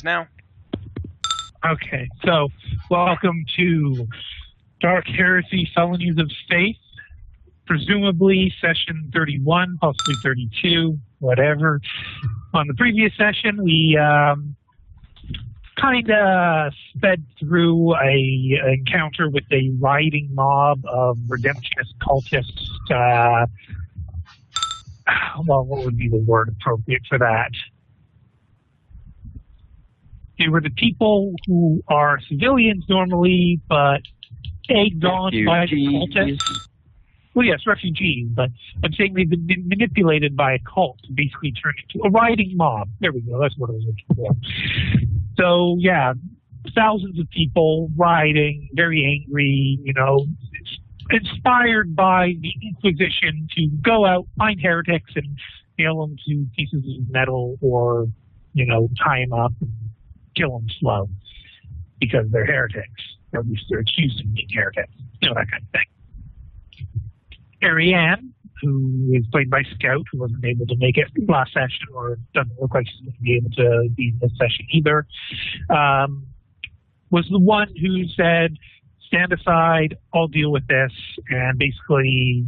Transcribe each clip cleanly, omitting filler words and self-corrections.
now. Okay, so welcome to Dark Heresy, Felonies of Faith, presumably session 31, possibly 32, whatever. On the previous session, we kind of sped through a encounter with a rioting mob of redemptionist cultists. Well, what would be the word appropriate for that? They were the people who are civilians normally, but egged on by the cultists. Well, yes, refugees, but I'm saying they've been manipulated by a cult to basically turn into a rioting mob. There we go, that's what I was looking for. So, yeah, thousands of people rioting, very angry, you know, inspired by the Inquisition to go out, find heretics, and nail them to pieces of metal or, you know, tie them up and kill them slow because they're heretics, or at least they're accused of being heretics, you know, that kind of thing. Ariane, who is played by Scout, who wasn't able to make it last session, or doesn't look like she's going to be able to be in this session either, was the one who said, stand aside, I'll deal with this, and basically,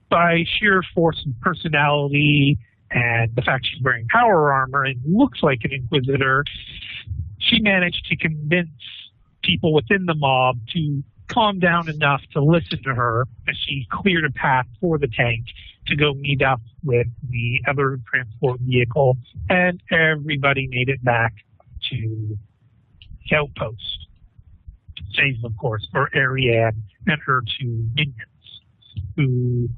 by sheer force of personality and the fact she's wearing power armor and looks like an Inquisitor, she managed to convince people within the mob to calm down enough to listen to her as she cleared a path for the tank to go meet up with the other transport vehicle, and everybody made it back to the outpost. Save, of course, for Ariane and her two minions, who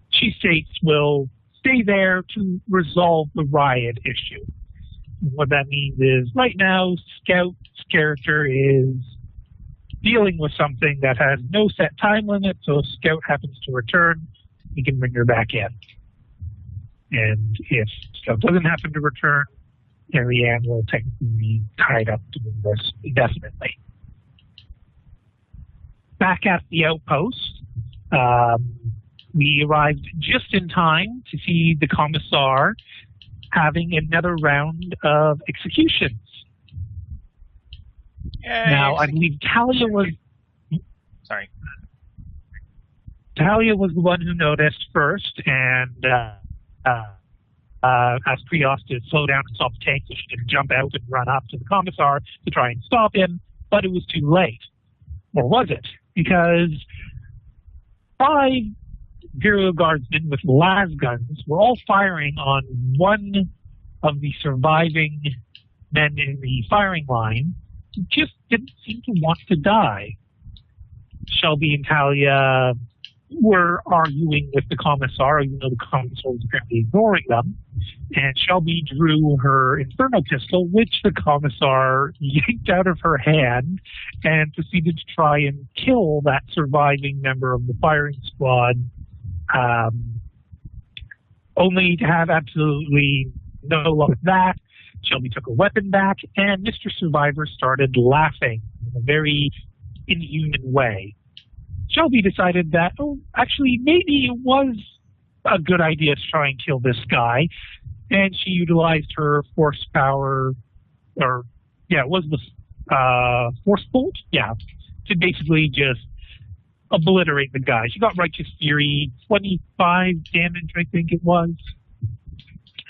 she states will stay there to resolve the riot issue. What that means is, right now, Scout's character is dealing with something that has no set time limit, so if Scout happens to return, we can bring her back in. And if Scout doesn't happen to return, Ariane will technically be tied up doing this indefinitely. Back at the outpost, we arrived just in time to see the Commissar having another round of executions. Yay. Now, I believe Talia was... Sorry. Talia was the one who noticed first, and asked Krios to slow down and stop the tank so she didn't jump out and run up to the Commissar to try and stop him, but it was too late. Or was it? Because 5 Imperial Guardsmen with las guns were all firing on one of the surviving men in the firing line who just didn't seem to want to die. Shelby and Talia were arguing with the Commissar, even though the Commissar was apparently ignoring them, and Shelby drew her Inferno pistol, which the Commissar yanked out of her hand and proceeded to try and kill that surviving member of the firing squad, only to have absolutely no luck with that. Shelby took her weapon back, and Mr. Survivor started laughing in a very inhuman way. Shelby decided that, actually, maybe it was a good idea to try and kill this guy, and she utilized her force power, it was the force bolt, to basically just obliterate the guy. She got Righteous Fury, 25 damage, I think it was.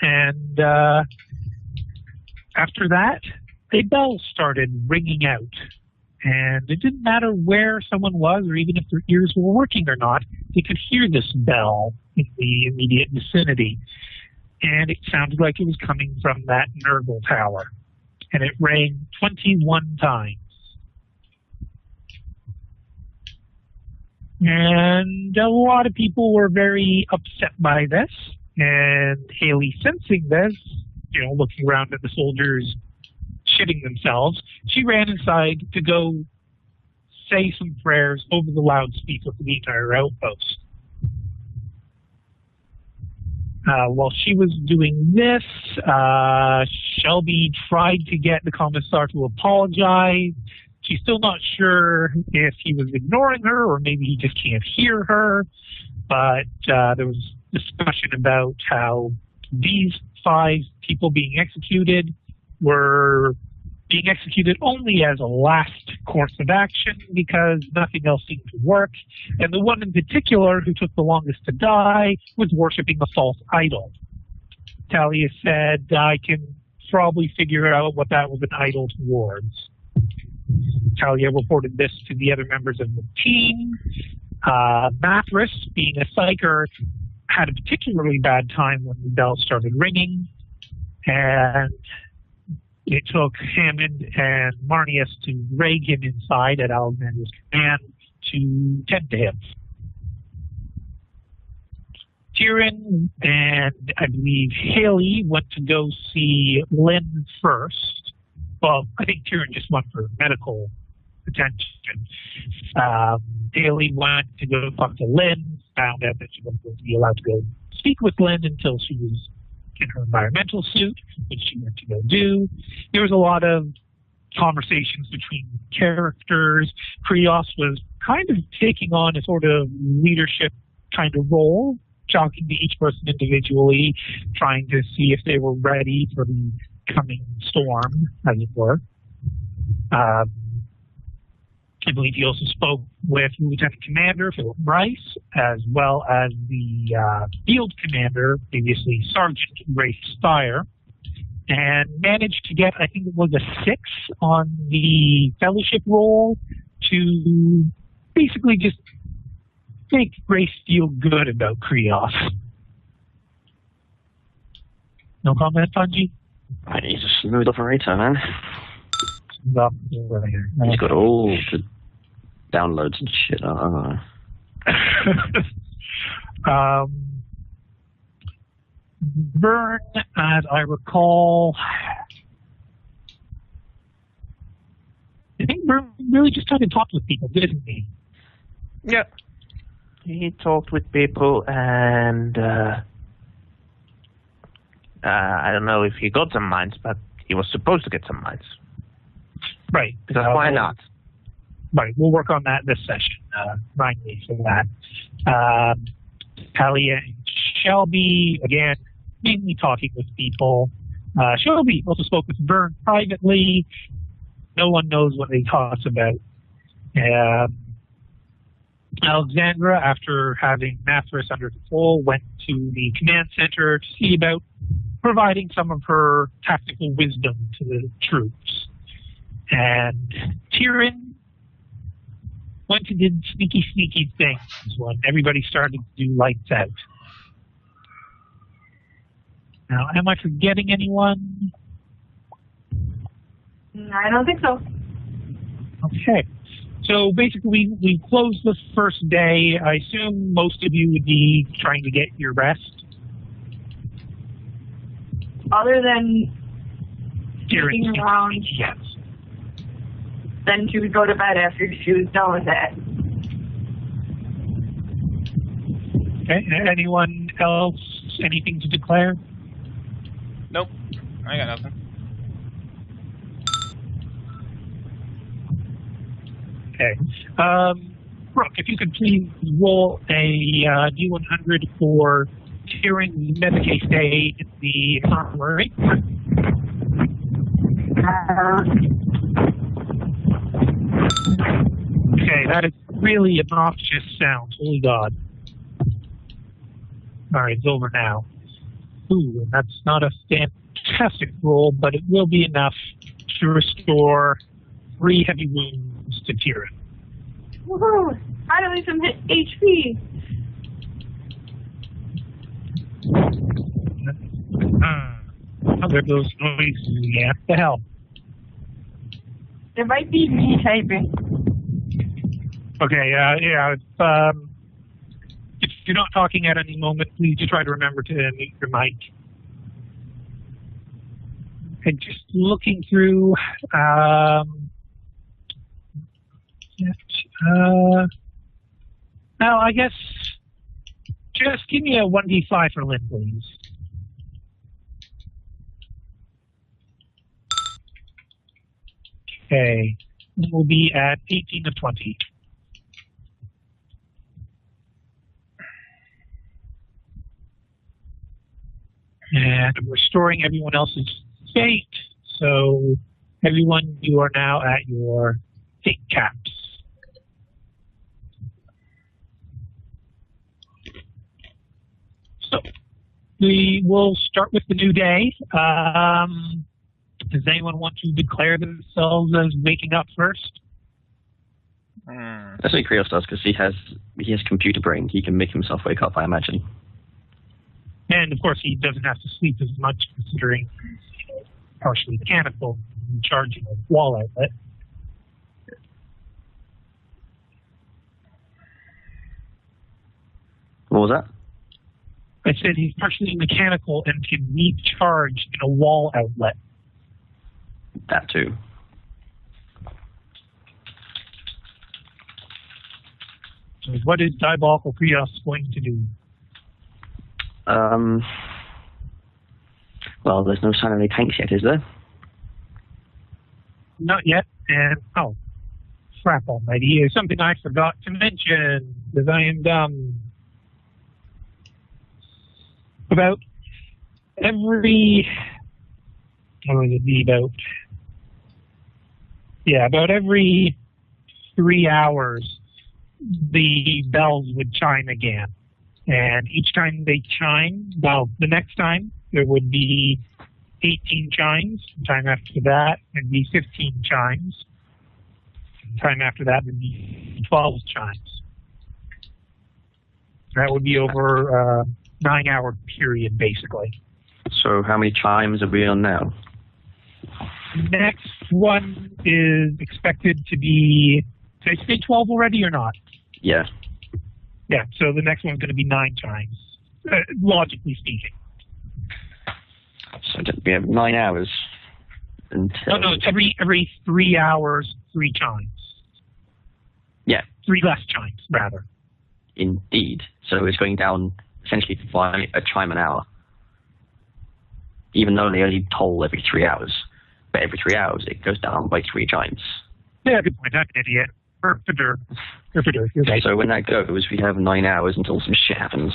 And after that, a bell started ringing out. And it didn't matter where someone was, or even if their ears were working or not, they could hear this bell in the immediate vicinity. And it sounded like it was coming from that Nurgle tower. And it rang 21 times. And a lot of people were very upset by this. And Haley, sensing this, looking around at the soldiers shitting themselves, she ran inside to go say some prayers over the loudspeaker for the entire outpost. While she was doing this, Shelby tried to get the Commissar to apologize. She's still not sure if he was ignoring her or maybe he just can't hear her, but there was discussion about how these 5 people being executed were being executed only as a last course of action because nothing else seemed to work. And the one in particular who took the longest to die was worshipping a false idol. Talia said, I can probably figure out what that was an idol towards. Talia reported this to the other members of the team. Mathras, being a psyker, had a particularly bad time when the bell started ringing, and it took Hammond and Marnius to drag him inside at Alexander's command to tend to him. Tyrion and I believe Haley went to go see Lynn first. Well, I think Tyrion just went for medical attention. Haley went to go talk to Lynn, found out that she wasn't going to be allowed to go speak with Lynn until she was in her environmental suit, which she went to go do. There was a lot of conversations between characters. Krios was kind of taking on a sort of leadership kind of role, talking to each person individually, trying to see if they were ready for the coming storm, as it were. I believe he also spoke with Lieutenant Commander Philip Rice, as well as the field commander, previously Sergeant Ray Steyer, and managed to get, I think it was a 6 on the fellowship roll to basically just make Grace feel good about Krios. No comment, Fungi? He's a smooth operator, man. He's got all the downloads and shit. Vern, as I recall, I think Vern really just tried to talk with people, didn't he? Yeah. He talked with people, and I don't know if he got some mines, but he was supposed to get some mines. Right. Because why not? Right. We'll work on that this session. Remind me for that. Talia and Shelby, again, mainly talking with people. Shelby also spoke with Vern privately. No one knows what they talked about. Alexandra, after having Mathras under control, went to the command center to see about providing some of her tactical wisdom to the troops. And Tyrion went and did sneaky things when everybody started to do lights out. Now, am I forgetting anyone? I don't think so. Okay. So basically, we closed the first day. I assume most of you would be trying to get your rest. Other than Tyrion, sneaking around, yes. then she would go to bed after she was done with that. Okay. Anyone else? Anything to declare? Nope. I got nothing. Okay. Brooke, if you could please roll a D100 for Tyrion's Medicaid stay in the infirmary. Okay, that is really obnoxious sound. Holy God. Alright, it's over now. Ooh, and that's not a fantastic roll, but it will be enough to restore 3 heavy wounds to Tyrion. Woohoo! Finally some HP! Oh, there goes noises again. What the hell? It might be me typing. Okay, yeah, if you're not talking at any moment, please just try to remember to mute your mic. And just looking through, now I guess just give me a 1d5 for Lynn, please. Okay, we'll be at 18 of 20. And I'm restoring everyone else's state. So everyone, you are now at your fate caps. So we will start with the new day. Does anyone want to declare themselves as waking up first? That's what Krios does, because he has computer brain. He can make himself wake up, I imagine. And of course, he doesn't have to sleep as much, considering he's partially mechanical and charging a wall outlet. What was that? I said he's partially mechanical and can recharge in a wall outlet. That too. So what is Diabolical Krios going to do? Well, there's no sign of any tanks yet, is there? Not yet. And, oh, crap almighty. There's something I forgot to mention, because I am dumb. About every, what would it be, about every 3 hours, the bells would chime again. And each time they chime, well, the next time, there would be 18 chimes. The time after that, it'd be 15 chimes. The time after that would be 12 chimes. That would be over 9-hour period, basically. So how many chimes are we on now? Next one is expected to be, did I say 12 already or not? Yeah. Yeah, so the next one's going to be 9 chimes, logically speaking. So we have 9 hours until... No, it's every 3 hours, 3 chimes. Yeah. 3 less chimes, rather. Indeed. So it's going down essentially by a chime an hour. Even though they only toll every 3 hours. But every 3 hours, it goes down by 3 chimes. Yeah, good point. I'm an idiot. Herpider. Okay, so when that goes, we have 9 hours until some shit happens.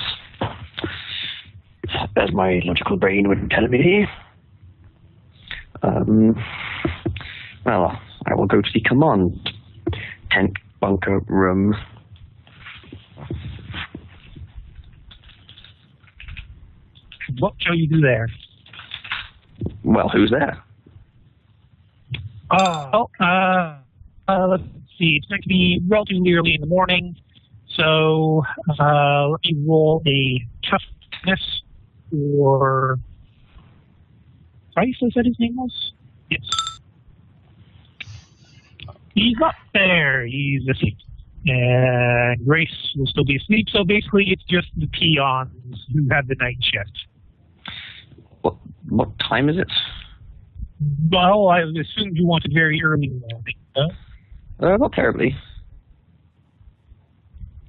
As my logical brain would tell me. Well, I will go to the command tent bunker room. What shall you do there? Well, who's there? Let's see. It's going to be relatively early in the morning, so let me roll a toughness for... Price, is that his name was? Yes. He's up there. He's asleep. And Grace will still be asleep, so basically it's just the peons who have the night shift. What time is it? Well, I assumed you wanted very early in the morning, huh? Not terribly.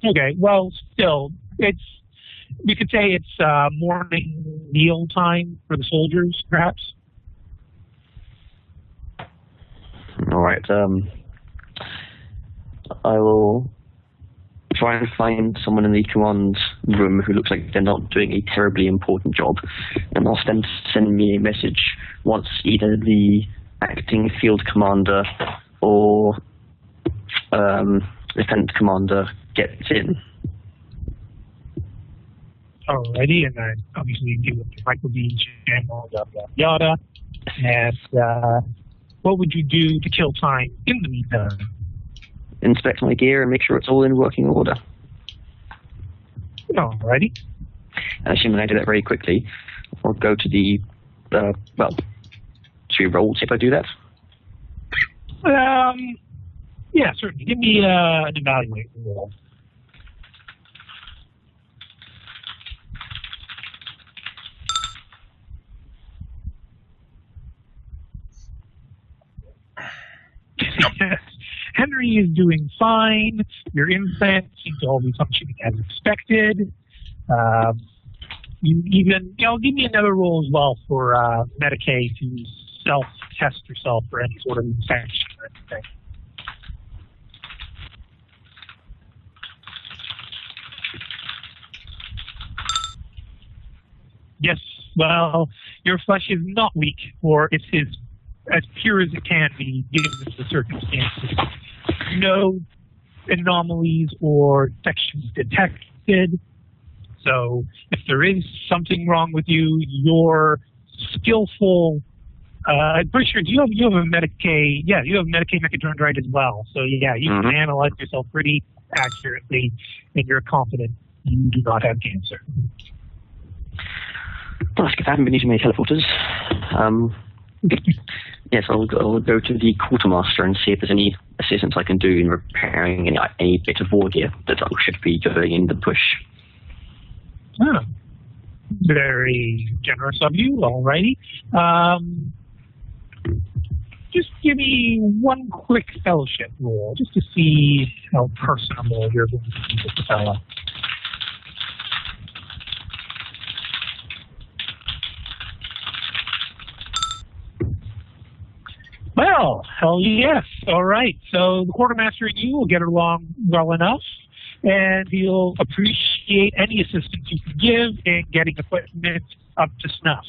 Okay, well, still, we could say it's morning meal time for the soldiers, perhaps. All right. I will try and find someone in the command room who looks like they're not doing a terribly important job, and ask them to send me a message once either the acting field commander or lieutenant commander gets in. Alrighty, and then obviously do with the microbeam channel, yada yada. And what would you do to kill time in the meantime? Inspect my gear and make sure it's all in working order. Alrighty. Assuming I do that very quickly, I'll go to the, should we roll, see if I do that? Yeah, certainly. Give me an evaluate roll. Henry is doing fine. Your implants seem to all be functioning as expected. You even, give me another roll as well for Medicaid to self-test yourself for any sort of infection or anything. Yes, well, your flesh is not weak, or it's his as pure as it can be, given the circumstances. No anomalies or defections detected. So if there is something wrong with you, your skillful, I'm pretty sure, you have a Medicaid, you have Medicaid mechadendrite as well. So yeah, you can analyze yourself pretty accurately, and you're confident you do not have cancer. Well, I haven't been using many teleporters. Yes, I'll go to the quartermaster and see if there's any assistance I can do in repairing any bit of war gear that should be going in the push. Oh, very generous of you. Alrighty. Just give me one quick fellowship roll, just to see how personable you're going to be with the fella. Well, hell yes. All right. So the quartermaster and you will get along well enough, and he'll appreciate any assistance you can give in getting equipment up to snuff.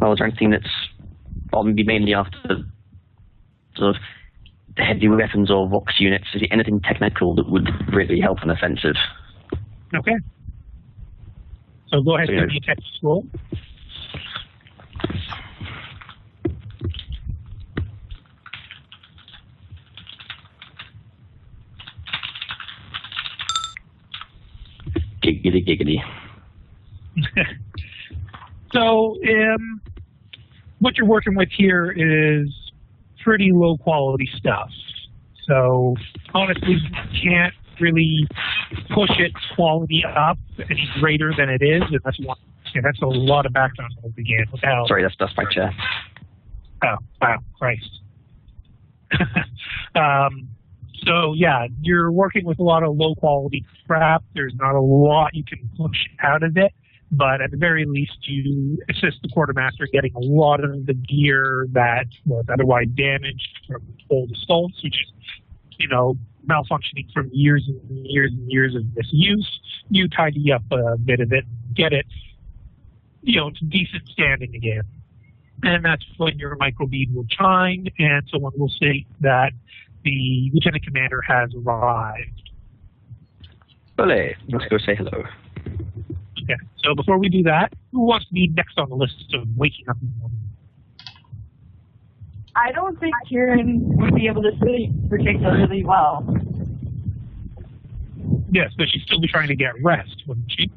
Well, is there anything that's be mainly after sort of the heavy weapons or Vox units? Is there anything technical that would really help an offensive? Okay. So go ahead and give me a text roll. Giggity. So, what you're working with here is pretty low quality stuff. So, honestly, you can't really push its quality up any greater than it is. And that's a lot of background noise again. Sorry, that's my chair. Oh, wow, Christ. So yeah, you're working with a lot of low quality crap. There's not a lot you can push out of it, but at the very least you assist the quartermaster getting a lot of the gear that was otherwise damaged from old assaults, which is, malfunctioning from years and years and years of misuse. You tidy up a bit of it, get it, to decent standing again. And that's when your microbead will chime, and someone will state that the lieutenant commander has arrived. Ole, let's go say hello. Okay, so before we do that, who wants to be next on the list of waking up in the morning? I don't think Kieran would be able to sleep particularly well. Yes, but she'd still be trying to get rest, wouldn't she?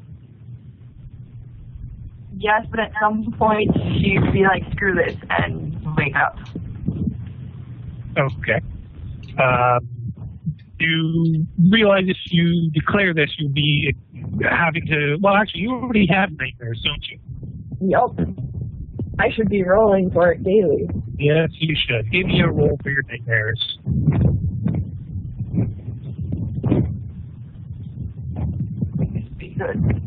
Yes, but at some point she'd be like, screw this, and wake up. Okay. You realize if you declare this, you'll be having to... Well, actually, you already have nightmares, don't you? Yep. I should be rolling for it daily. Yes, you should. Give me a roll for your nightmares. Be good.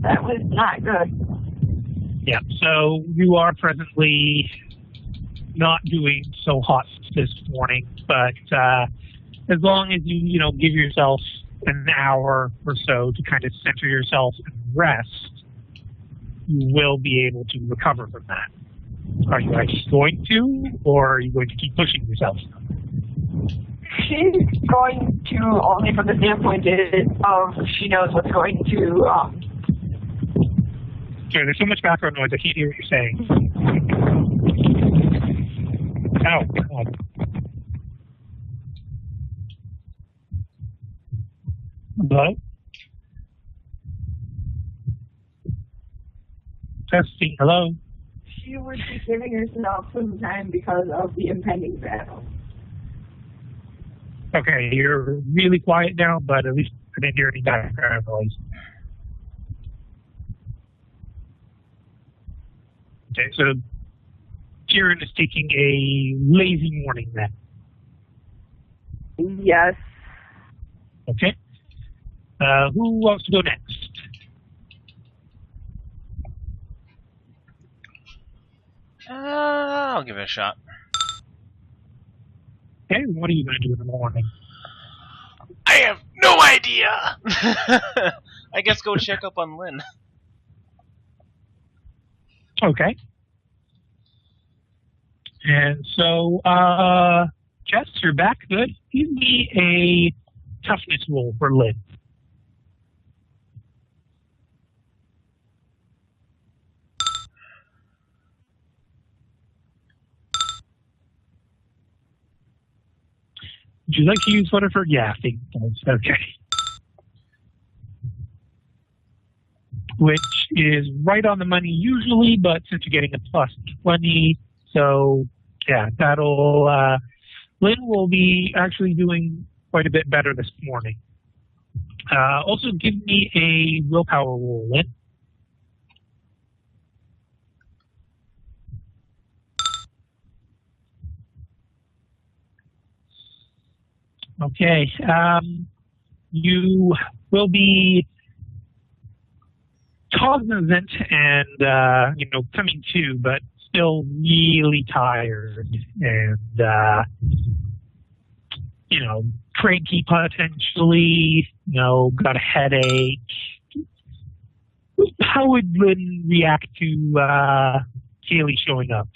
That was not good. Yeah, so you are presently not doing so hot this morning, but as long as you give yourself an hour or so to kind of center yourself and rest, you will be able to recover from that. Are you actually going to, or are you going to keep pushing yourself? She's going to, only from the standpoint of she knows what's going to... Sorry, there's so much background noise, I can't hear what you're saying. Oh, God. Hello? Testing, hello? She would be giving herself some time because of the impending battle. Okay, you're really quiet now, but at least I didn't hear any background noise. Okay, so Kieran is taking a lazy morning then. Yes. Okay. Who wants to go next? I'll give it a shot. Okay, what are you going to do in the morning? I have no idea! I guess go check up on Lynn. Okay. And so, Jess, you're back. Good. Give me a toughness roll for Lynn. Would you like to use one of her? Yeah, I think it does. Okay. Which is right on the money usually, but since you're getting a plus 20, so yeah, that'll, Lynn will be actually doing quite a bit better this morning. Also give me a willpower roll, Lynn. Okay, you will be cognizant and, coming to, but still really tired and, cranky potentially, got a headache. How would Lynn react to Kaylee showing up?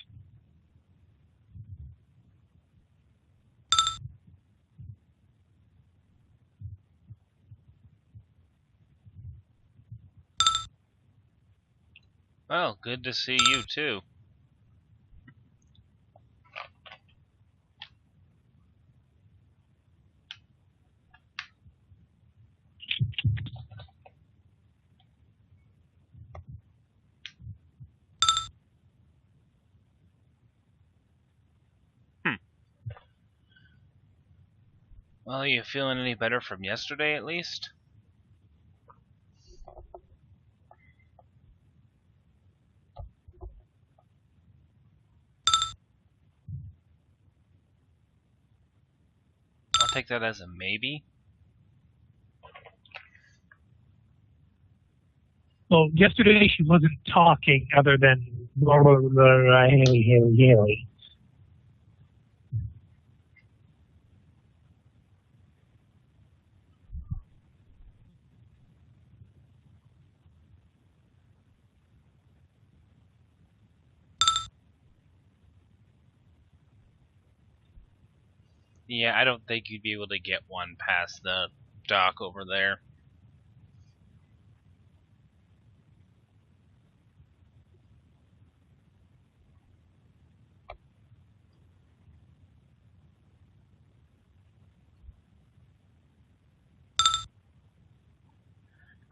Well, good to see you too. Well, are you feeling any better from yesterday at least? I'll take that as a maybe. Well, yesterday she wasn't talking other than blah, blah, blah, blah, Haley. Yeah, I don't think you'd be able to get one past the dock over there.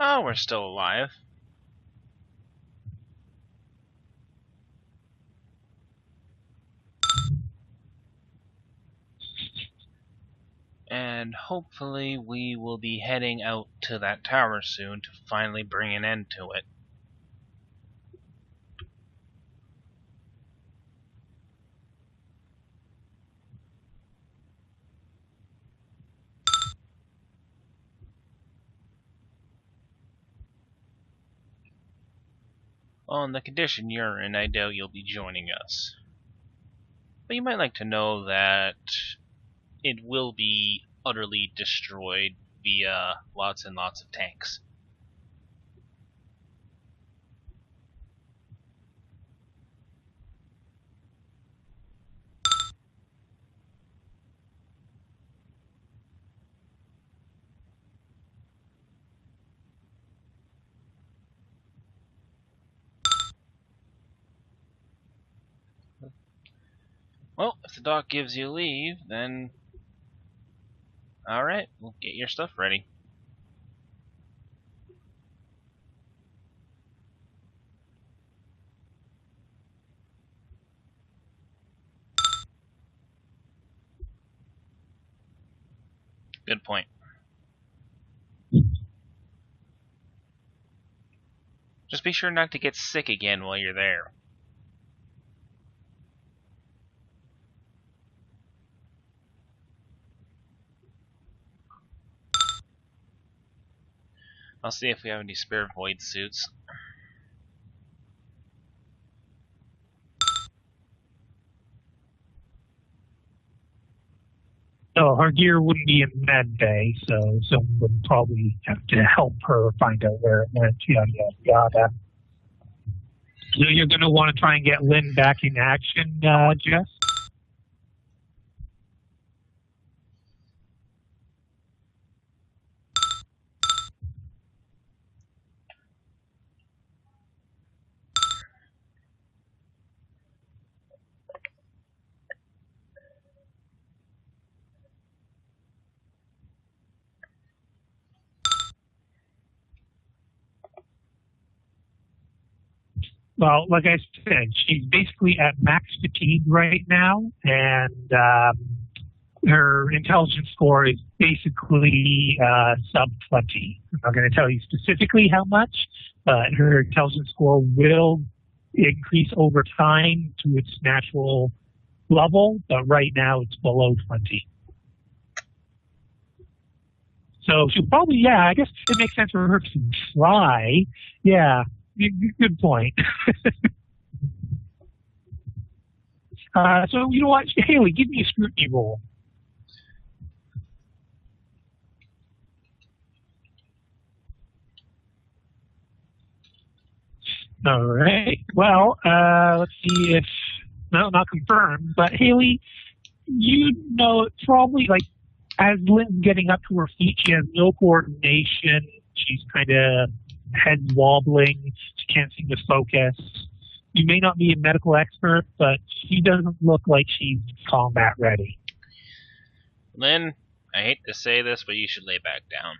Oh, we're still alive. And hopefully we will be heading out to that tower soon to finally bring an end to it. On the condition you're in, I doubt you'll be joining us. But you might like to know that it will be utterly destroyed via lots and lots of tanks. Well, if the doc gives you leave, then alright, we'll get your stuff ready. Good point. Just be sure not to get sick again while you're there. I'll see if we have any spare void suits. No, her gear wouldn't be in med bay, so someone would probably have to help her find out where it went, yada, yada, yada. So you're going to want to try and get Lynn back in action, Jess? Well, like I said, she's basically at max fatigue right now, and her intelligence score is basically sub 20. I'm not going to tell you specifically how much, but her intelligence score will increase over time to its natural level, but right now it's below 20. So she'll probably, I guess it makes sense for her to try. Yeah, good point. So you know what, Haley, give me a scrutiny roll. All right. Well, let's see if not confirmed, but Haley, you know, probably like as Lynn's getting up to her feet, she has no coordination. She's kind of head wobbling. She can't seem to focus. You may not be a medical expert, but she doesn't look like she's combat ready. Lynn, I hate to say this, but you should lay back down.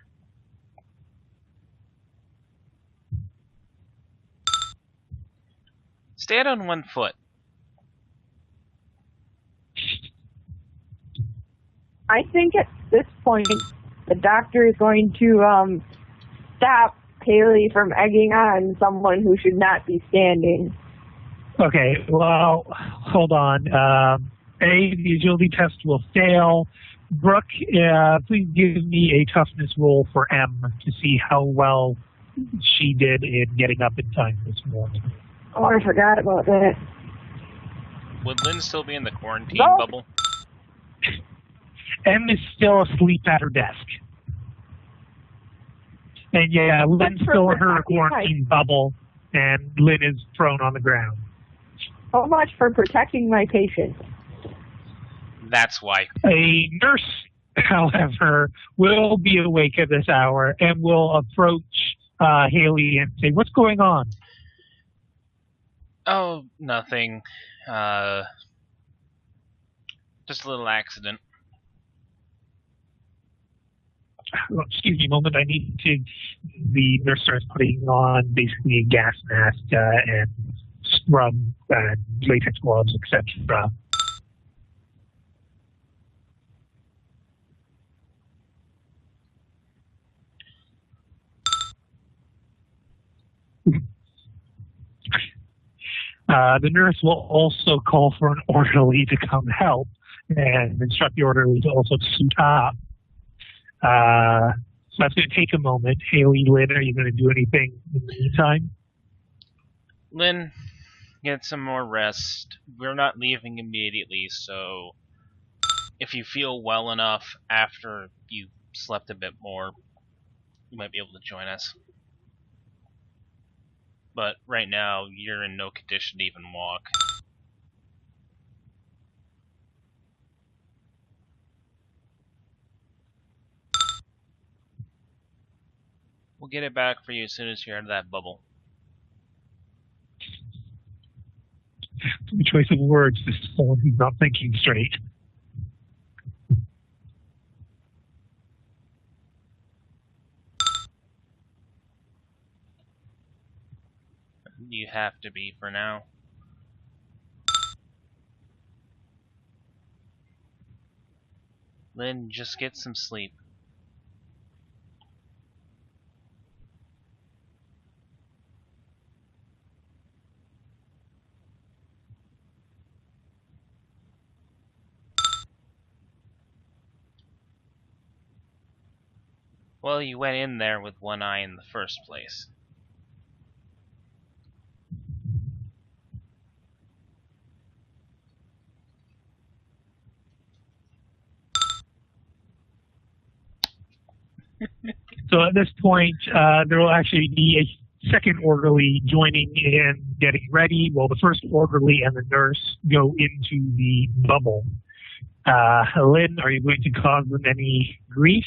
Stand on one foot. I think at this point, the doctor is going to stop Haley from egging on someone who should not be standing. Okay, well, hold on. The agility test will fail. Brooke, please give me a toughness roll for M to see how well she did in getting up in time this morning. Oh, I forgot about that. Would Lynn still be in the quarantine bubble? M is still asleep at her desk. And Lynn's still in her quarantine bubble, and Lynn is thrown on the ground. So much for protecting my patient. That's why. A nurse, however, will be awake at this hour and will approach Haley and say, "What's going on?" Oh, nothing. Just a little accident. Excuse me a moment. I need to. The nurse starts putting on basically a gas mask and scrub, latex gloves, etc. The nurse will also call for an orderly to come help and instruct the orderly to also suit up. So that's going to take a moment. Haley, Lynn, are you going to do anything in the meantime? Lynn, get some more rest. We're not leaving immediately, so if you feel well enough after you slept a bit more, you might be able to join us. But right now, you're in no condition to even walk. We'll get it back for you as soon as you're out of that bubble. The choice of words, this is someone who's not thinking straight. You have to be for now. Lynn, just get some sleep. Well, you went in there with one eye in the first place. So at this point, there will actually be a second orderly joining in getting ready. Well, the first orderly and the nurse go into the bubble. Lynn, are you going to cause them any grief?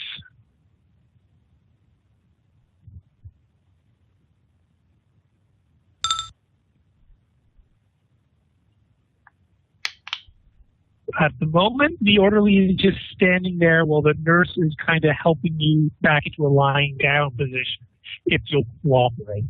At the moment, the orderly is just standing there while the nurse is kind of helping you back into a lying down position if you'll cooperate.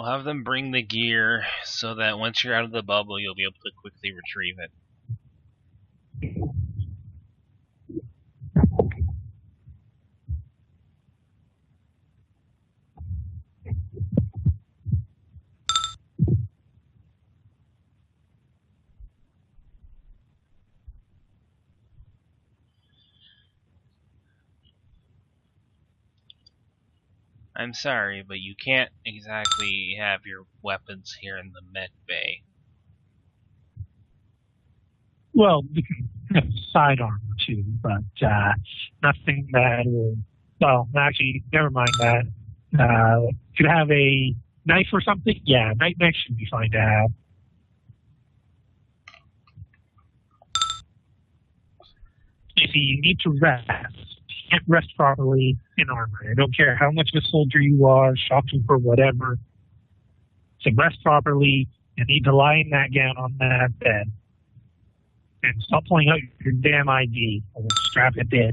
I'll have them bring the gear so that once you're out of the bubble, you'll be able to quickly retrieve it. I'm sorry, but you can't exactly have your weapons here in the med bay. Well, we can have side armor too, but nothing that will. Well, actually, never mind that. Could have a knife or something. Yeah, knife should be fine to have. You see, you need to rest. You can't rest properly in armor. I don't care how much of a soldier you are, shopkeeper, whatever. To rest properly, you need to lie in that gown on that bed. And stop pulling out your damn ID. I will strap it in.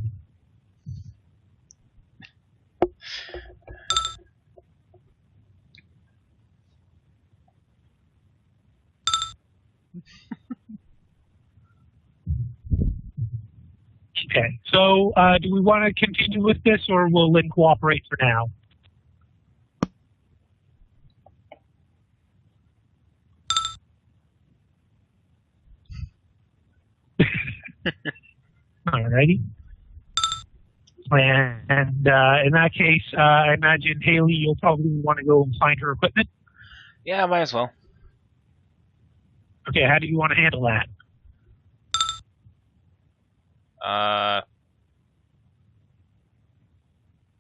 Okay, so do we want to continue with this, or will Lynn cooperate for now? Alrighty. And in that case, I imagine, Haley, you'll probably want to go and find her equipment. Yeah, might as well. Okay, how do you want to handle that?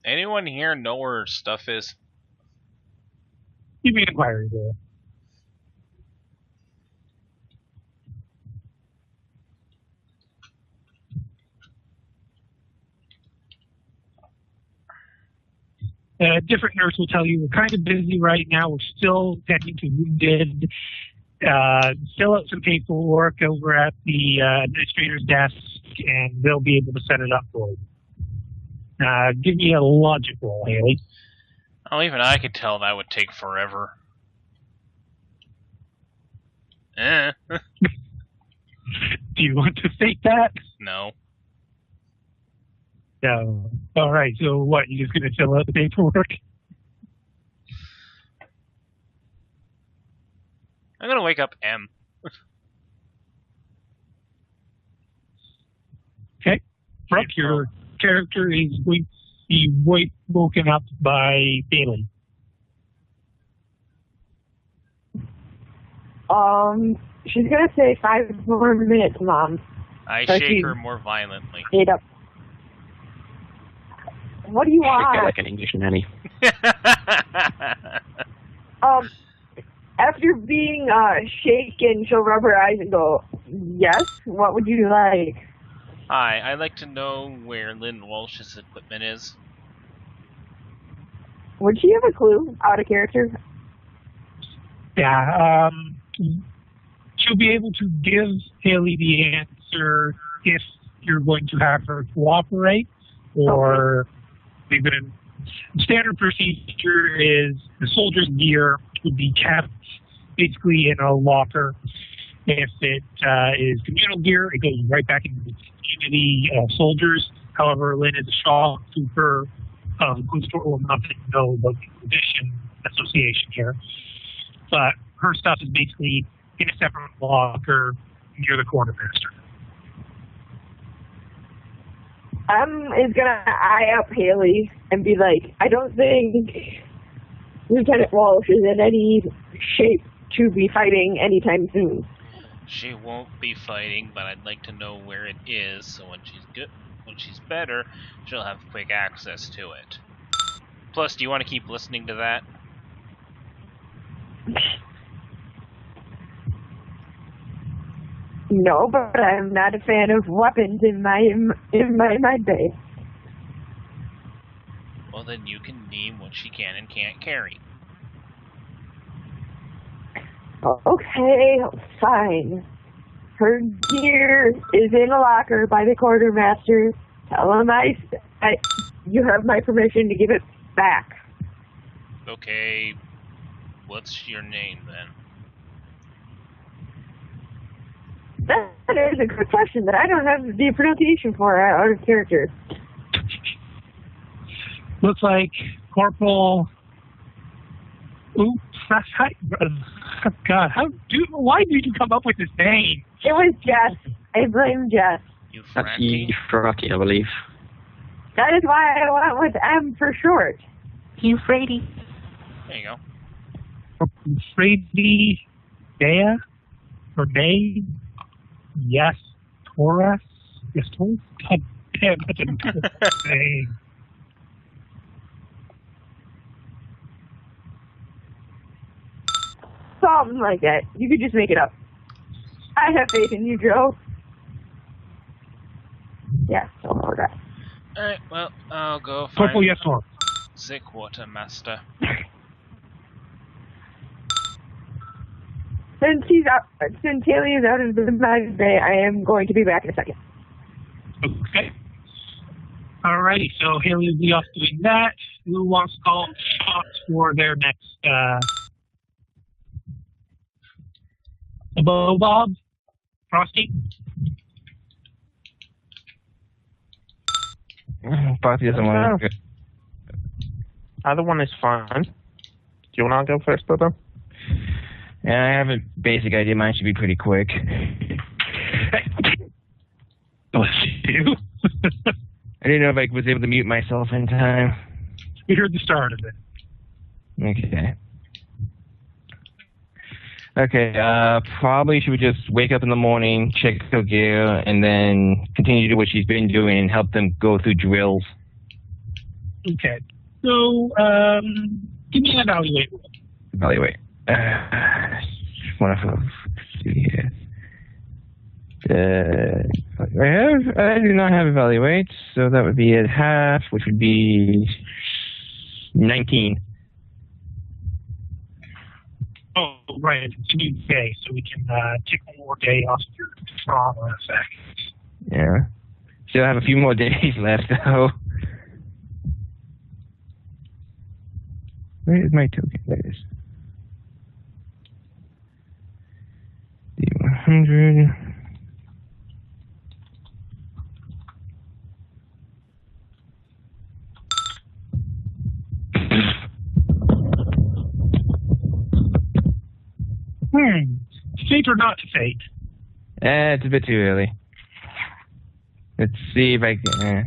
Anyone here know where stuff is? Give me an inquiry roll. Different nurse will tell you we're kind of busy right now. We're still tending to wounded. Fill out some paperwork over at the administrator's desk, and they'll be able to set it up for you. Give me a logic roll, Haley. Oh, even I could tell that would take forever. Do you want to fake that? No. No. All right. So what? You're just going to fill out the paperwork? I'm gonna wake up M. Okay. Brooke, your character is going to be woken up by Bailey. She's gonna say 5 more minutes, Mom. I So shake she her more violently. stayed up. What do you Shake it want? like an English nanny. After being shaken, she'll rub her eyes and go, yes? What would you like? Hi, I'd like to know where Lynn Walsh's equipment is. Would she have a clue? Out of character? Yeah. She'll be able to give Haley the answer if you're going to have her cooperate, or leave it in. Standard procedure is the soldier's gear would be kept basically in a locker. If it is communal gear, it goes right back into the community soldiers. However, Lynn is a shock trooper, who's will nothing to know about the Expedition Association here. But her stuff is basically in a separate locker near the quartermaster. Is gonna eye up Haley and be like, I don't think Lieutenant Walsh is in any shape to be fighting anytime soon. She won't be fighting, but I'd like to know where it is, so when she's better, she'll have quick access to it. Plus, do you want to keep listening to that? No, but I'm not a fan of weapons in my bay. Well, then you can name what she can and can't carry. Okay, fine. Her gear is in a locker by the quartermaster. Tell him you have my permission to give it back. Okay. What's your name, then? That is a good question that I don't have the pronunciation for out of character. Looks like Corporal. Oops, that's how. God, why did you come up with this name? It was Jess. I blame Jess. That's Euphrates? Euphrates, I believe. That is why I went with M for short. Euphrates. There you go. Euphrates Dea? Or Day? Yes, Taurus? Yes, Taurus? God damn, that's a name. Something like that. You could just make it up. I have faith in you, Joe. Yeah, something like that. Alright, well, I'll go Corporal, find yes, Taurus. the quartermaster. Since Haley is out of the United Bay, I am going to be back in a second. Okay. Alrighty, so Haley will be off doing that. Who wants to call shots for their next, Bob? Frosty? Frosty doesn't want to. Either one is fine. Do you want to go first, Bobo? Yeah, I have a basic idea. Mine should be pretty quick. Bless you. I didn't know if I was able to mute myself in time. We heard the start of it. Okay. Okay, probably she would just wake up in the morning, check her gear, and then continue to do what she's been doing and help them go through drills. Okay. So, give me an evaluate roll. Evaluate. Let's see here. I do not have evaluate, so that would be at half, which would be 19. Oh, right. It's a new day, so we can take one more day off of your trauma effect. Yeah. Still have a few more days left, though. Where is my token? There it is. D100. Fate or not to fate? It's a bit too early. Let's see if I can.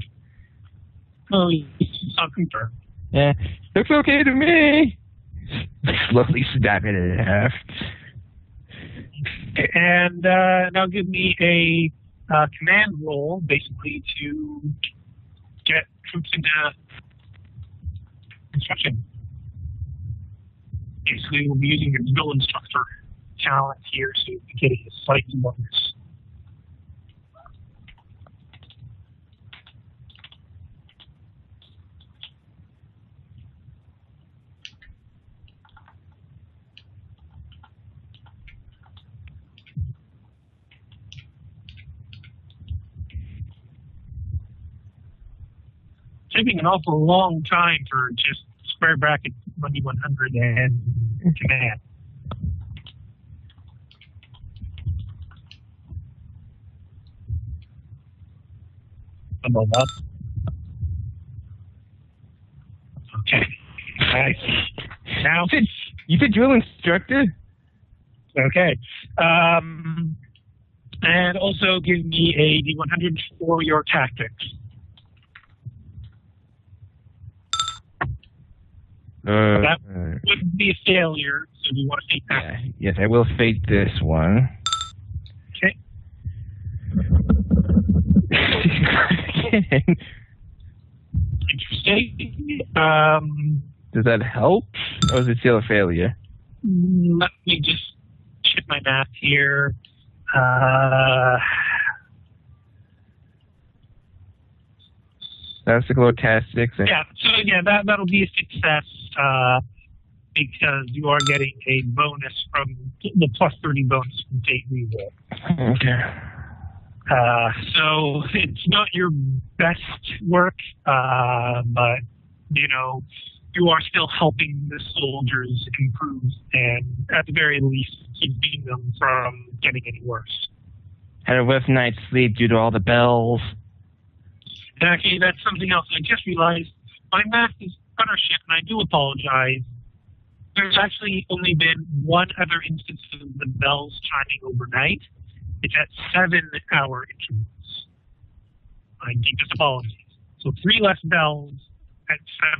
Oh, it's not confirmed. Yeah, looks okay to me. Slowly snap it in half. And now give me a command roll, basically, to get troops into construction. Basically, we'll be using your drill instructor talent here, so you can get a slight bonus. Taking an awful long time for just square bracket 2100 and command. About that. Okay. Nice. Now, You said drill instructor? okay. And also give me a D100 for your tactics. That would be a failure, so you want to take that. Yeah, yes, I will fake this one. Okay. Again. Interesting. Does that help, or is it still a failure? Let me just check my math here. Obstacle or tactics. Yeah, so yeah, that'll be a success because you are getting a bonus from the plus 30 bonus from Fate Reroll. Okay. So it's not your best work, but you know, you are still helping the soldiers improve, and at the very least, keeping them from getting any worse. Had a rough night's sleep due to all the bells. Okay, that's something else. I just realized my math is utter shit, and I do apologize. There's actually only been one other instance of the bells chiming overnight. It's at 7-hour intervals. My deepest apologies. So 3 less bells at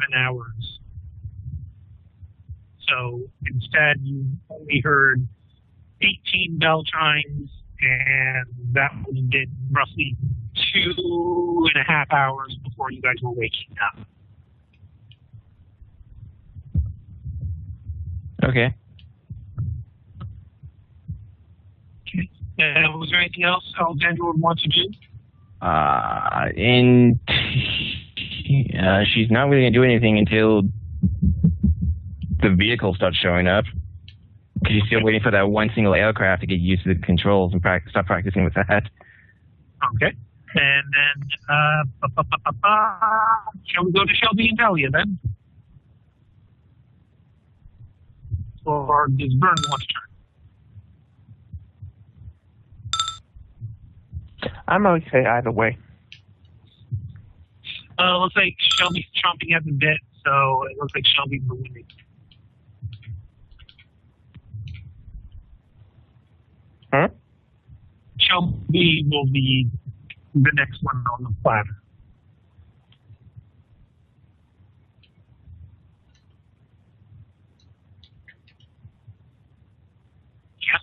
7 hours. So instead, you only heard 18 bell chimes, and that would have been roughly 2.5 hours before you guys were waking up. Okay. Was there anything else Alexandra would want to do? She's not really going to do anything until the vehicle starts showing up. Because she's still waiting for that one single aircraft to get used to the controls and start practicing with that. Okay. And then, shall we go to Shelby and Talia then? Or does Vern want to turn? I'm okay either way. Looks like Shelby's chomping at the bit, so it looks like Shelby's the winning. Huh? Shelby will be the next one on the platter. Yes.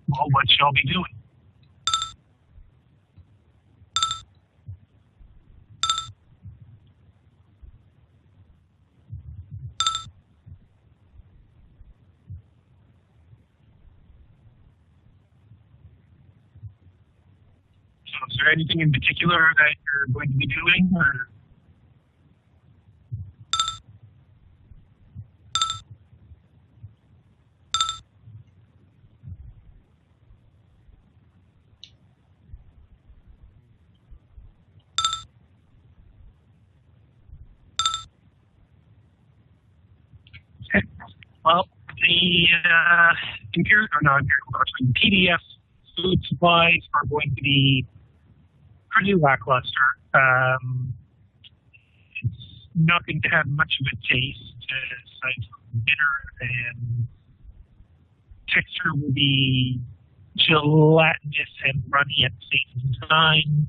Well, what's Shelby doing? So is there anything in particular that you're going to be doing, or? Okay. Well, the the PDF food supplies are going to be pretty lackluster. It's not going to have much of a taste, aside from bitter, and texture will be gelatinous and runny at the same time.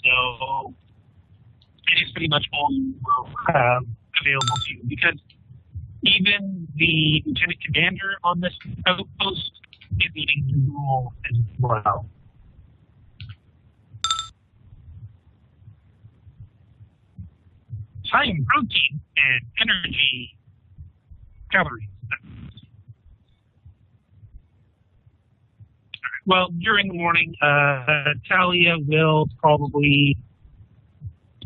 So it is pretty much all you will have available to you, because even the lieutenant commander on this outpost is eating the rule as well. High in protein and energy calories. Well, during the morning, Talia will probably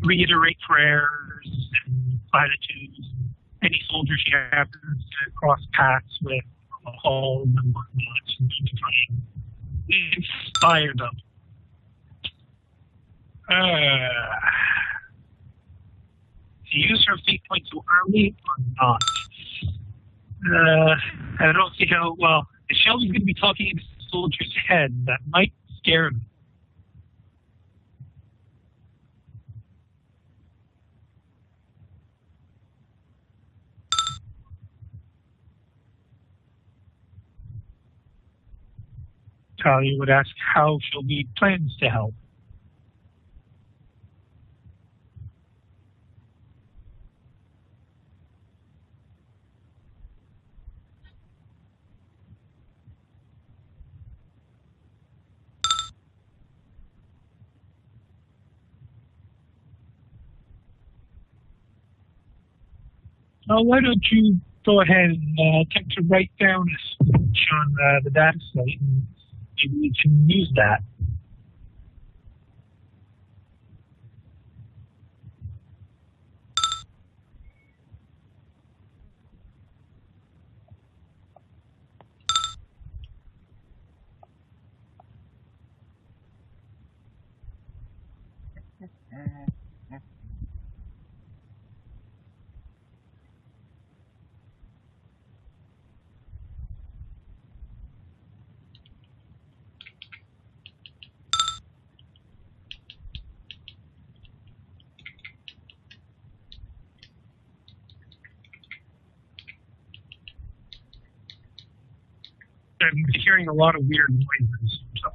reiterate prayers and platitudes. Any soldier she happens to cross paths with on the halls and whatnot, and to try and inspire them. To use her fate point so early or not? I don't see how. Well, if Shelby's going to be talking into the soldier's head, that might scare them. Talia would ask how Shelby plans to help. Why don't you go ahead and attempt to write down a speech on the data site, and maybe we can use that. I'm hearing a lot of weird noises. So.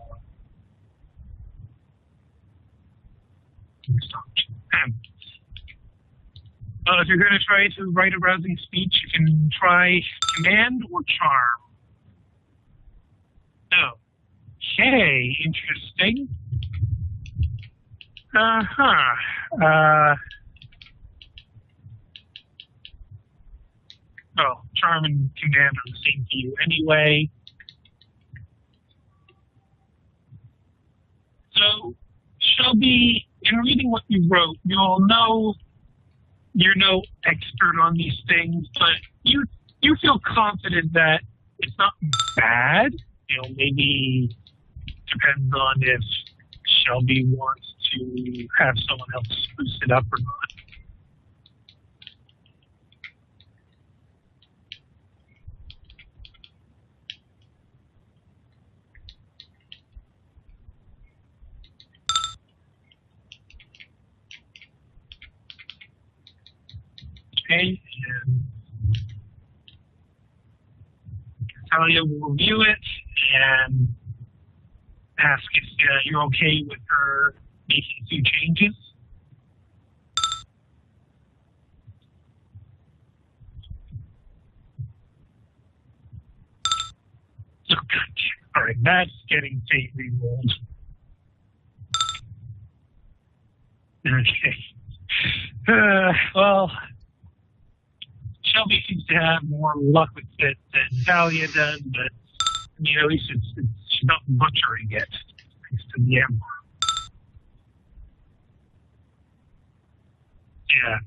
If you're going to try to write a rousing speech, you can try command or charm. Okay, interesting. Well, charm and command are the same for you anyway. So, Shelby, in reading what you wrote, you'll know you're no expert on these things, but you feel confident that it's not bad. You know, maybe depends on if Shelby wants to have someone else spruce it up or not. Okay, and Talia will review it and ask if you're okay with her making a few changes. Oh, gotcha. All right, that's getting fate rerolled. Okay. Well, Shelby seems to have more luck with it than Talia does, but I mean, at least she's not butchering it, thanks to the Emperor. Yeah.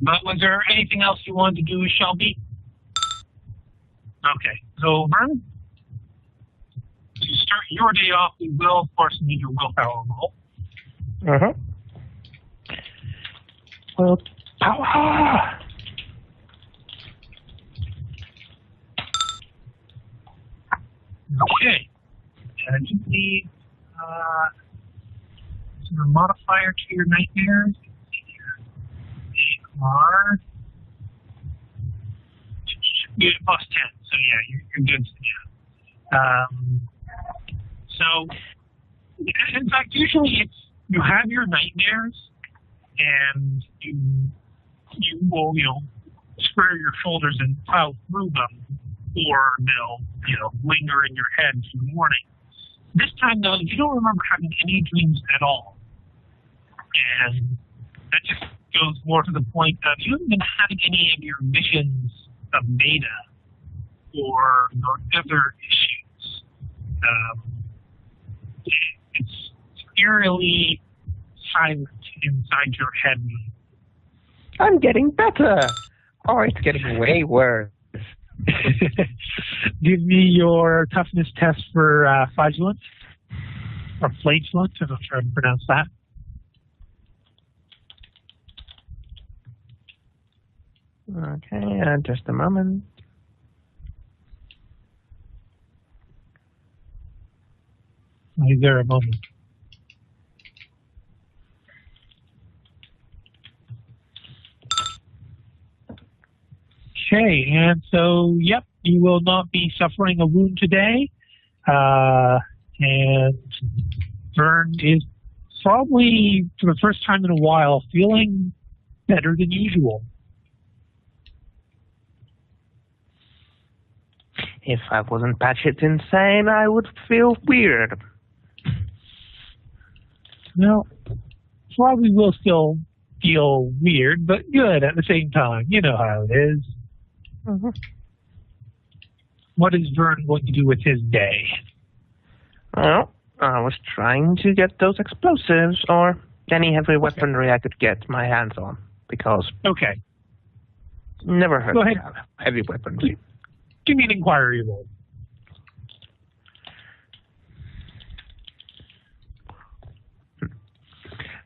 But was there anything else you wanted to do with Shelby? Okay. So, Vern, to start your day off, we will, of course, need your willpower roll. Uh-huh. Willpower! Okay. And you need a modifier to your nightmares. They are you get plus 10, so yeah, you're good. Yeah. So, in fact, usually it's you have your nightmares, and you will square your shoulders and plow through them, or they'll linger in your head through the morning. This time, though, you don't remember having any dreams at all, and that just goes more to the point of you haven't been having any of your visions of Beta or other issues. It's eerily silent inside your head. I'm getting better. Oh, it's getting way worse. Give me your toughness test for flagellance, or flagellance, if I'm trying to pronounce that. Okay, just a moment. Is there a moment? Okay, and so, yep, you will not be suffering a wound today. And Vern is probably, for the first time in a while, feeling better than usual. If I wasn't batshit insane, I would feel weird. Well, probably will still feel weird, but good at the same time. You know how it is. Mm-hmm. What is Vern going to do with his day? Well, I was trying to get those explosives or any heavy weaponry I could get my hands on, because Okay. Never heard Go of ahead. heavy weaponry. Give me an inquiry roll.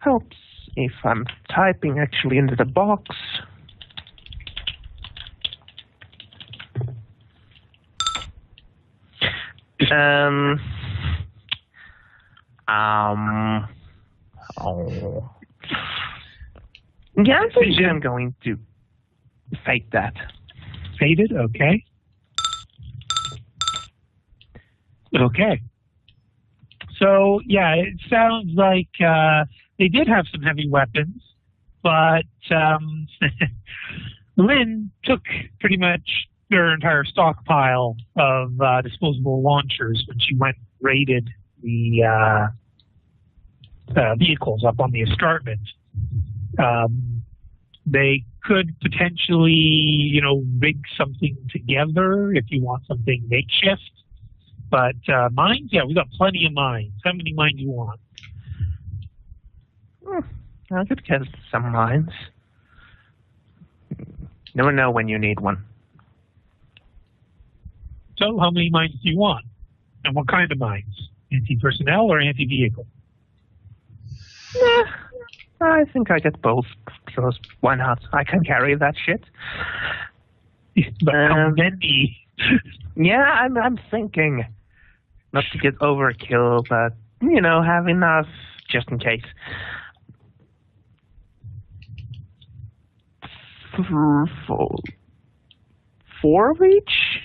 helps if I'm typing actually into the box. Oh. Yeah, I think I'm going to fake that. Faded? Okay. Okay. So, yeah, it sounds like they did have some heavy weapons, but Lynn took pretty much their entire stockpile of disposable launchers when she went and raided the vehicles up on the escarpment. They could potentially, rig something together if you want something makeshift. But mines, yeah, we got plenty of mines. How many mines do you want? I could get some mines. Never know when you need one. So, how many mines do you want? And what kind of mines? Anti-personnel or anti-vehicle? Yeah, I think I get both, because why not? I can carry that shit. But how many? Yeah, I'm thinking not to get overkill, but have enough just in case. 4 of each.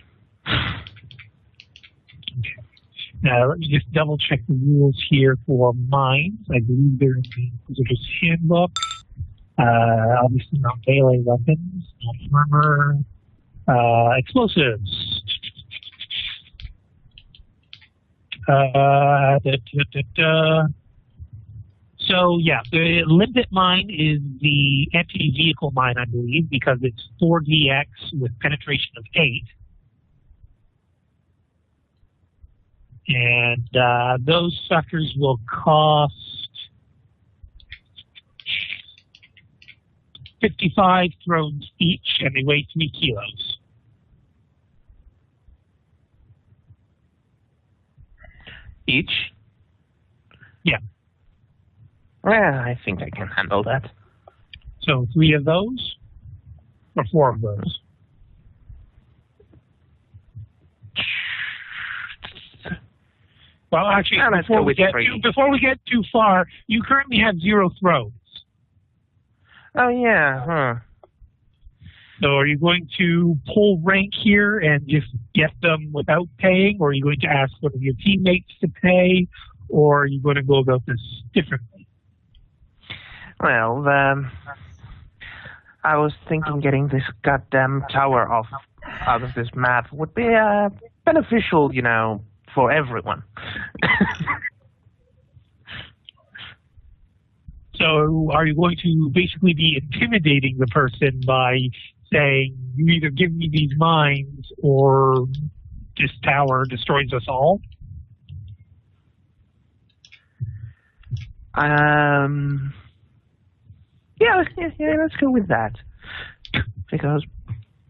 Now, let me just double check the rules here for mines. I believe they're in the Visitor's Handbook. Obviously not melee weapons, not armor, explosives. So, yeah, the limpet mine is the anti-vehicle mine, I believe, because it's 4DX with penetration of 8. And those suckers will cost 55 thrones each, and they weigh 3 kilos. Each? Yeah. Well, I think I can handle that. So 3 of those, or 4 of those? Well, actually, before we get too far, you currently have 0 throws. Oh, yeah, huh. So are you going to pull rank here and just get them without paying, or are you going to ask one of your teammates to pay, or are you going to go about this differently? Well, I was thinking getting this goddamn tower out of this map would be beneficial, for everyone. So are you going to basically be intimidating the person by saying, you either give me these mines or this tower destroys us all? Yeah, let's go with that. Because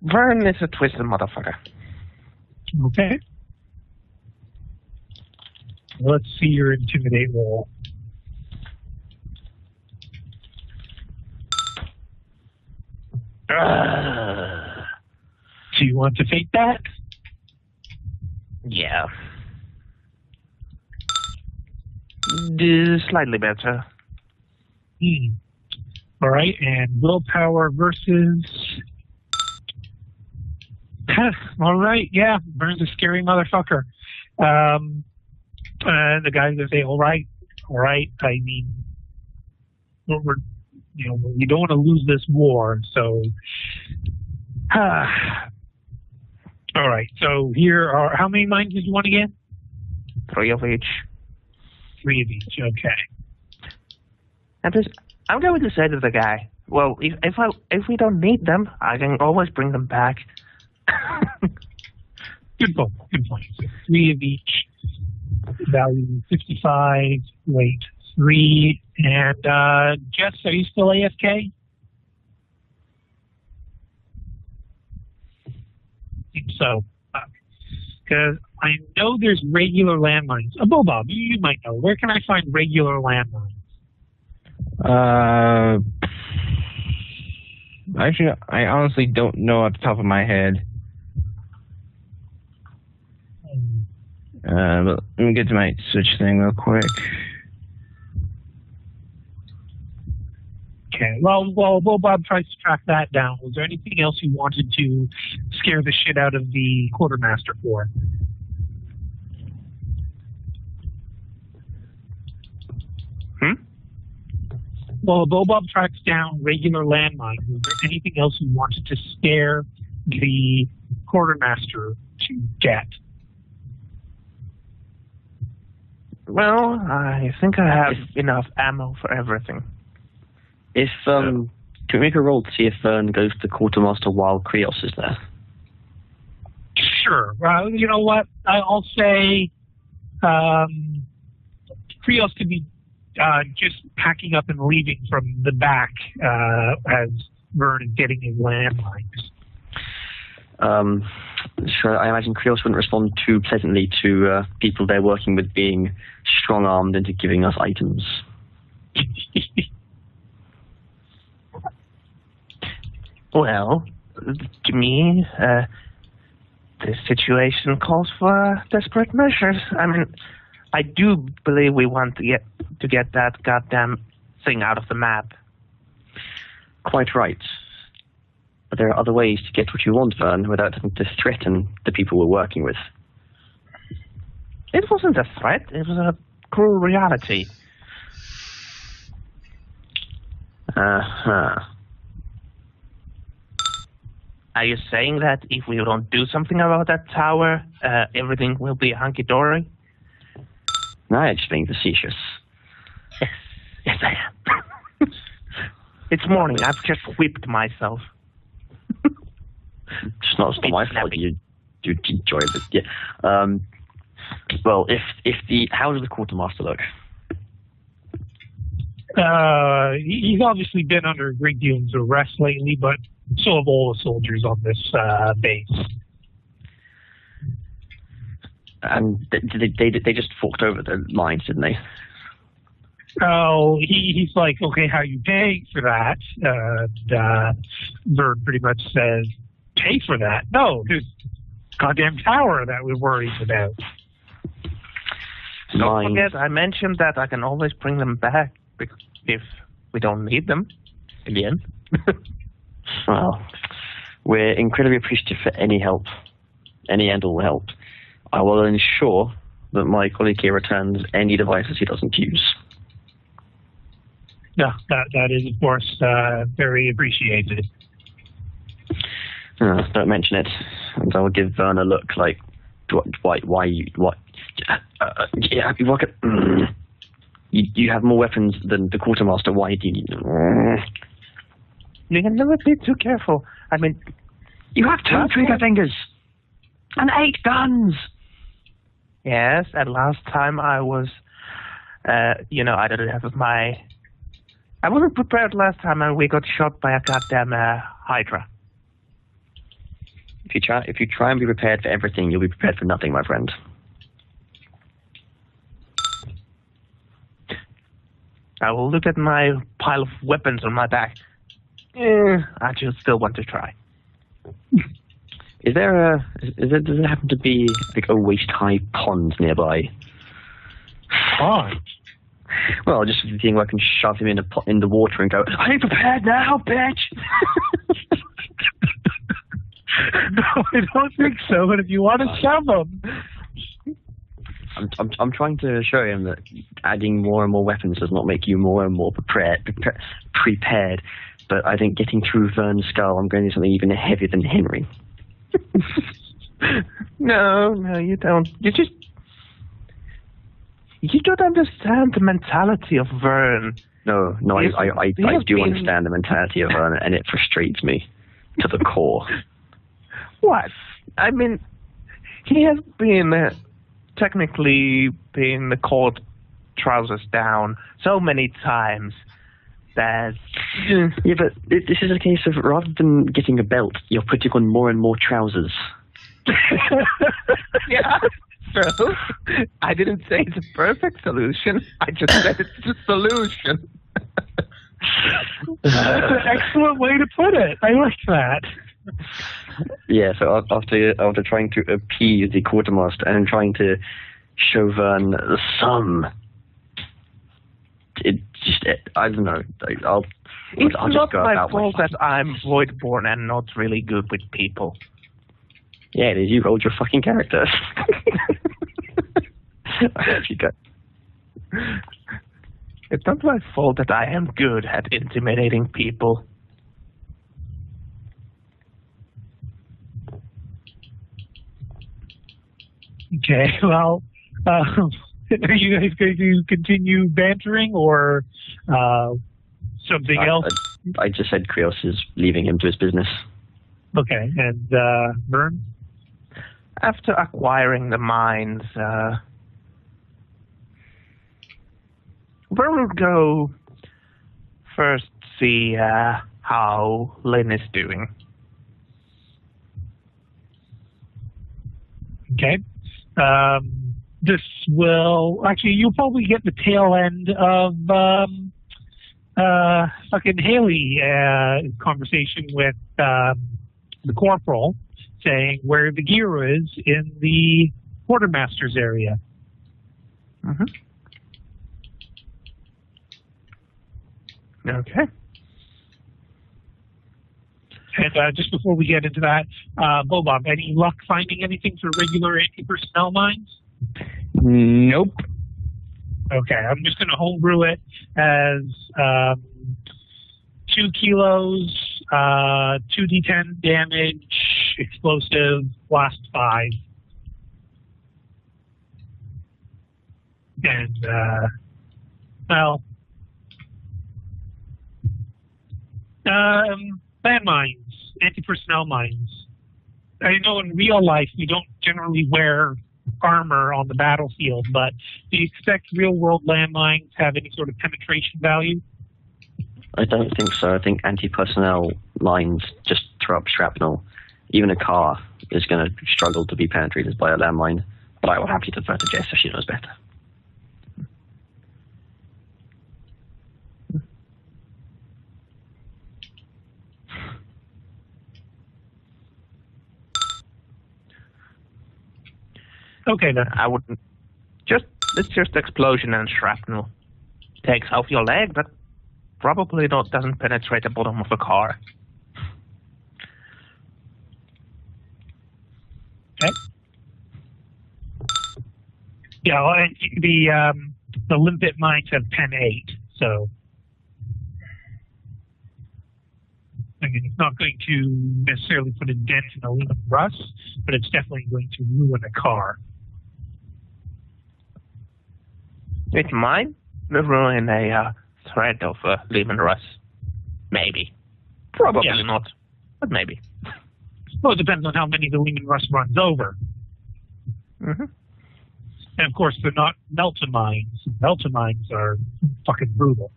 Vern is a twisted motherfucker. Okay. Let's see your intimidate roll. Do you want to fake that? Yeah. Slightly better. All right, and willpower versus... All right, yeah, Vern's a scary motherfucker. The guy's gonna say, all right. I mean, we don't want to lose this war, so. All right. So here are how many mines did you want again? 3 of each. 3 of each. Okay. I'm going to say to the guy, well, if we don't need them, I can always bring them back. Good point. So 3 of each. Value 55, weight 3, and Jess, are you still AFK? I think so. Because I know there's regular landmines. Bob, you might know. Where can I find regular landmines? Actually, I honestly don't know off the top of my head. But let me get to my switch thing real quick. Okay. Well, Bob tries to track that down. Was there anything else you wanted to scare the shit out of the quartermaster for? Well, Bob tracks down regular landmines. Was there anything else you wanted to scare the quartermaster to get? Well, I think I have enough ammo for everything. If can we make a roll to see if Vern goes to the quartermaster while Krios is there? Sure. You know what? I'll say Krios could be just packing up and leaving from the back as Vern is getting his landmines. Sure, I imagine Krios wouldn't respond too pleasantly to people they're working with being strong-armed into giving us items. Well, to me, this situation calls for desperate measures. I mean, I do believe we want to get that goddamn thing out of the map. Quite right. But there are other ways to get what you want, Vern, without having to threaten the people we're working with. It wasn't a threat. It was a cruel reality. Uh-huh. Are you saying that if we don't do something about that tower, everything will be hunky-dory? No, I'm just being facetious. Yes, I am. It's morning. I've just whipped myself. It's not my fault. You enjoy it. Yeah. Well, how does the quartermaster look? He's obviously been under a great deal of duress lately, but so have all the soldiers on this base. And they just forked over the lines, didn't they? Oh, he's like, okay, how are you paying for that? Vern pretty much says, pay for that? No, there's a goddamn tower that we're worried about. Don't forget, I mentioned that I can always bring them back if we don't need them again. Well, we're incredibly appreciative for any help, any and all help. I will ensure that my colleague here returns any devices he doesn't use. Yeah, that is, of course, very appreciated. Don't mention it, and I will give Vern a look like, why you have more weapons than the quartermaster. Why do you need them? You can never be too careful. I mean, you have 2 trigger fingers and 8 guns. Yes, and last time I was, I didn't have I wasn't prepared last time, and we got shot by a goddamn Hydra. If you try and be prepared for everything, you'll be prepared for nothing, my friend. I will look at my pile of weapons on my back. I just still want to try. Does there happen to be like a waist-high pond nearby? Pond? Well, just the thing where I can shove him in the water and go, "Are you prepared now, bitch?" No, I don't think so. But if you want to shove him, I'm trying to show him that adding more and more weapons does not make you more and more prepared. But I think getting through Vern's skull, I'm going to do something even heavier than Henry. No, you don't. You don't understand the mentality of Vern. No, I do understand the mentality of Vern, and it frustrates me to the core. What? I mean, he has been technically been caught trousers down so many times that... Yeah, but this is a case of rather than getting a belt, you're putting on more and more trousers. Yeah, true. I didn't say it's a perfect solution. I just said it's a solution. That's an excellent way to put it. I like that. Yeah, so after trying to appease the quartermaster and trying to show Vern some, I don't know. I'll It's just not go my about fault that I'm voidborn and not really good with people. Yeah, it is. You rolled your fucking character. I hope you go. It's not my fault that I am good at intimidating people. Okay, well, are you guys going to continue bantering or something else? I just said Krios is leaving him to his business. Okay, and Vern? After acquiring the mines, Vern would go first see how Lynn is doing. Okay. This will actually you'll probably get the tail end of fucking Haley conversation with the corporal saying where the gear is in the quartermaster's area. Mm-hmm. Okay. And just before we get into that, Bobob, any luck finding anything for regular anti-personnel mines? Nope. Okay, I'm just going to homebrew it as 2 kilos, 2d10 damage, explosive, blast 5. And, landmines, anti-personnel mines. I know in real life we don't generally wear armor on the battlefield, but do you expect real-world landmines have any sort of penetration value? I don't think so. I think anti-personnel lines just throw up shrapnel. Even a car is going to struggle to be penetrated by a landmine. But I will happily defer to Jess if she knows better. Okay, then. I wouldn't. It's just explosion and shrapnel. Takes off your leg, but probably doesn't penetrate the bottom of a car. Okay. Yeah, well, the limpet mines have 10-8, so I mean, it's not going to necessarily put a dent in a Lehman Russ, but it's definitely going to ruin a car. It might ruin a thread of Lehman Russ. Maybe. Probably not, but maybe. Well, it depends on how many the Lehman Russ runs over. Mm-hmm. And of course, they're not Melta mines. Melta mines are fucking brutal.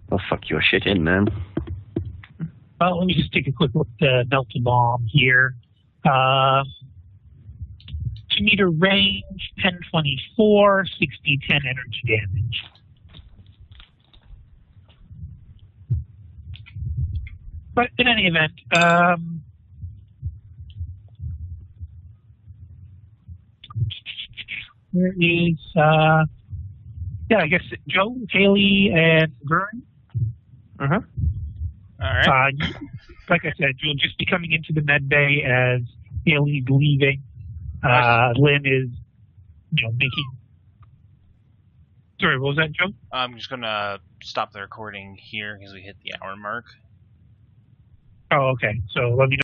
Well, fuck your shit in, man. Well, let me just take a quick look at Melta bomb here. 2-meter range, 1024, 60-10 energy damage. But in any event, there is, I guess Joe, Haley, and Vern. Uh-huh. All right. Like I said, you'll just be coming into the med bay as Haley's leaving. Lynn is, making. Sorry, what was that, Joe? I'm just going to stop the recording here because we hit the hour mark. Oh, okay. So let me know.